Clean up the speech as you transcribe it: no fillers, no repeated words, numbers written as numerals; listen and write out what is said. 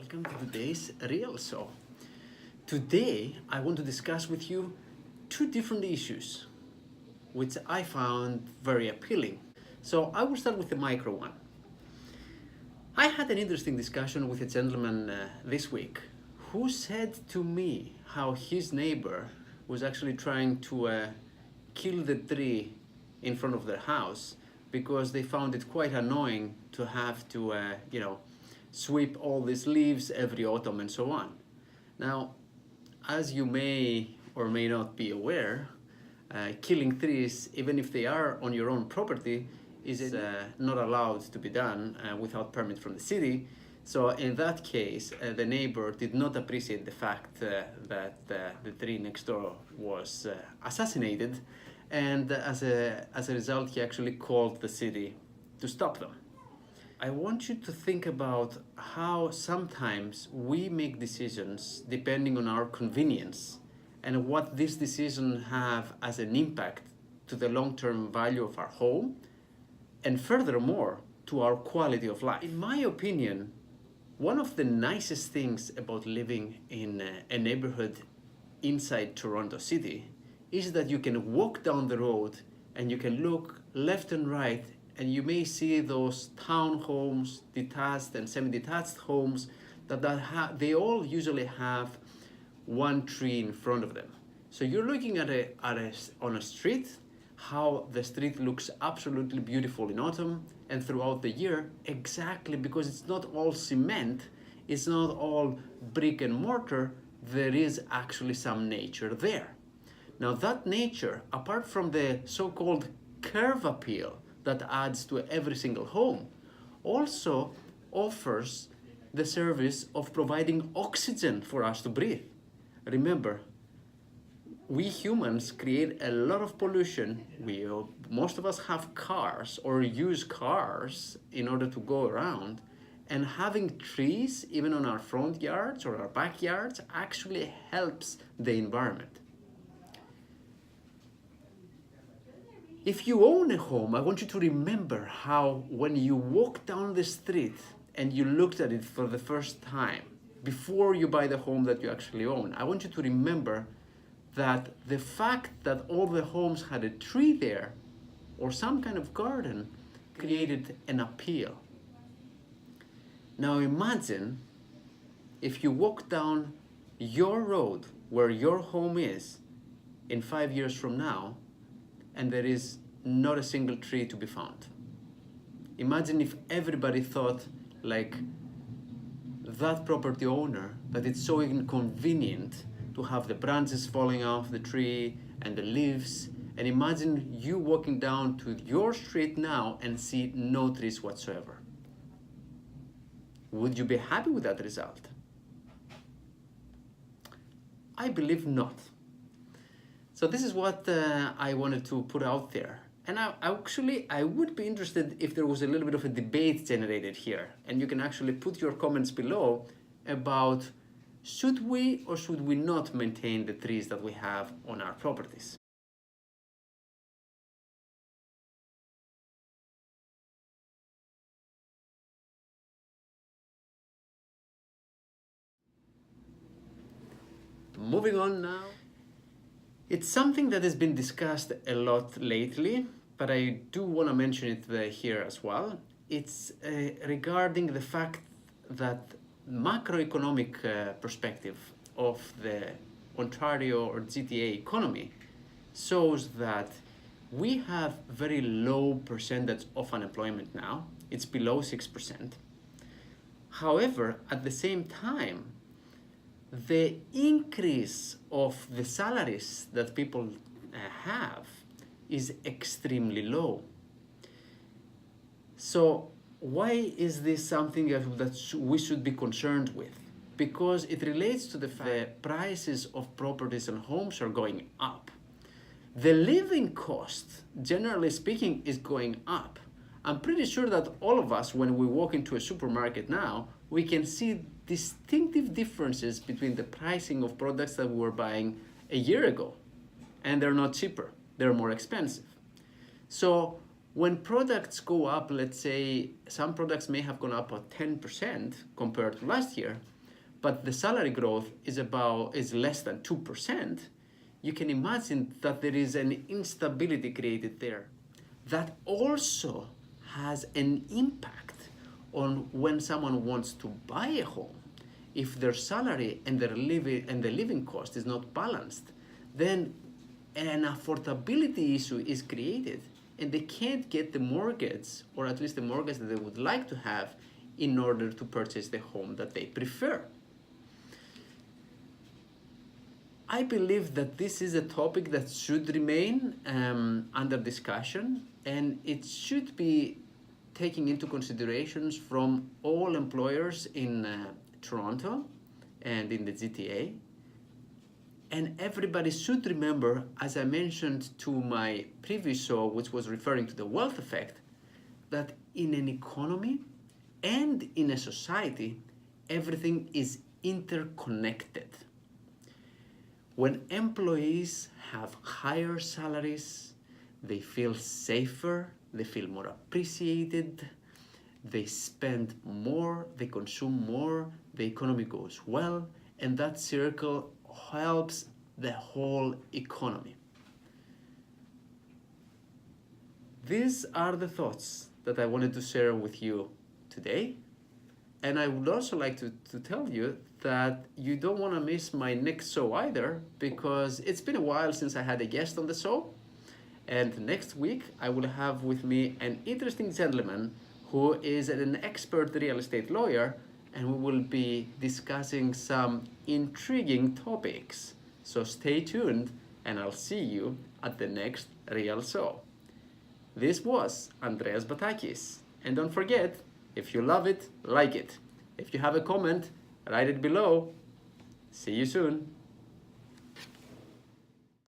welcome to today's Real Show. Today, I want to discuss with you two different issues, which I found very appealing. So I will start with the micro one. I had an interesting discussion with a gentleman this week who said to me how his neighbor was actually trying to kill the tree in front of their house because they found it quite annoying to have to, sweep all these leaves every autumn and so on. Now, as you may or may not be aware, killing trees, even if they are on your own property, is not allowed to be done without permit from the city. So in that case, the neighbor did not appreciate the fact that the tree next door was assassinated, and as a result, he actually called the city to stop them. I want you to think about how sometimes we make decisions depending on our convenience and what this decision have as an impact to the long-term value of our home and furthermore to our quality of life. In my opinion, one of the nicest things about living in a neighborhood inside Toronto City is that you can walk down the road and you can look left and right, and you may see those townhomes, detached and semi-detached homes they all usually have one tree in front of them. So you're looking on a street, how the street looks absolutely beautiful in autumn and throughout the year, exactly because it's not all cement, it's not all brick and mortar, there is actually some nature there. Now that nature, apart from the so-called curb appeal that adds to every single home, also offers the service of providing oxygen for us to breathe. Remember, we humans create a lot of pollution. Most of us have cars or use cars in order to go around, and having trees, even on our front yards or our backyards, actually helps the environment. If you own a home, I want you to remember how when you walk down the street and you looked at it for the first time, before you buy the home that you actually own, I want you to remember that the fact that all the homes had a tree there or some kind of garden created an appeal. Now imagine if you walk down your road where your home is in 5 years from now, and there is not a single tree to be found. Imagine if everybody thought like that property owner, that it's so inconvenient to have the branches falling off the tree and the leaves, and imagine you walking down to your street now and see no trees whatsoever. Would you be happy with that result? I believe not. So this is what I wanted to put out there. And I would be interested if there was a little bit of a debate generated here. And you can actually put your comments below about should we or should we not maintain the trees that we have on our properties. Moving on now. It's something that has been discussed a lot lately, but I do want to mention it here as well. It's regarding the fact that macroeconomic perspective of the Ontario or GTA economy shows that we have very low percentage of unemployment now. It's below 6%. However, at the same time, the increase of the salaries that people have is extremely low. So why is this something that we should be concerned with? Because it relates to the fact that prices of properties and homes are going up. The living cost, generally speaking, is going up. I'm pretty sure that all of us, when we walk into a supermarket now, we can see distinctive differences between the pricing of products that we were buying a year ago. And they're not cheaper, they're more expensive. So when products go up, let's say some products may have gone up by 10% compared to last year, but the salary growth is less than 2%, you can imagine that there is an instability created there that also has an impact on when someone wants to buy a home. If their salary and their living cost is not balanced, then an affordability issue is created and they can't get the mortgage, or at least the mortgage that they would like to have, in order to purchase the home that they prefer. I believe that this is a topic that should remain under discussion, and it should be taking into considerations from all employers in Toronto and in the GTA. And everybody should remember, as I mentioned to my previous show, which was referring to the wealth effect, that in an economy and in a society, everything is interconnected. When employees have higher salaries, they feel safer, they feel more appreciated, they spend more, they consume more, the economy goes well, and that circle helps the whole economy. These are the thoughts that I wanted to share with you today. And I would also like to tell you that you don't want to miss my next show either, because it's been a while since I had a guest on the show. And next week I will have with me an interesting gentleman who is an expert real estate lawyer, and we will be discussing some intriguing topics. So stay tuned, and I'll see you at the next Real Show. This was Andreas Batakis. And don't forget, if you love it, like it. If you have a comment, write it below. See you soon.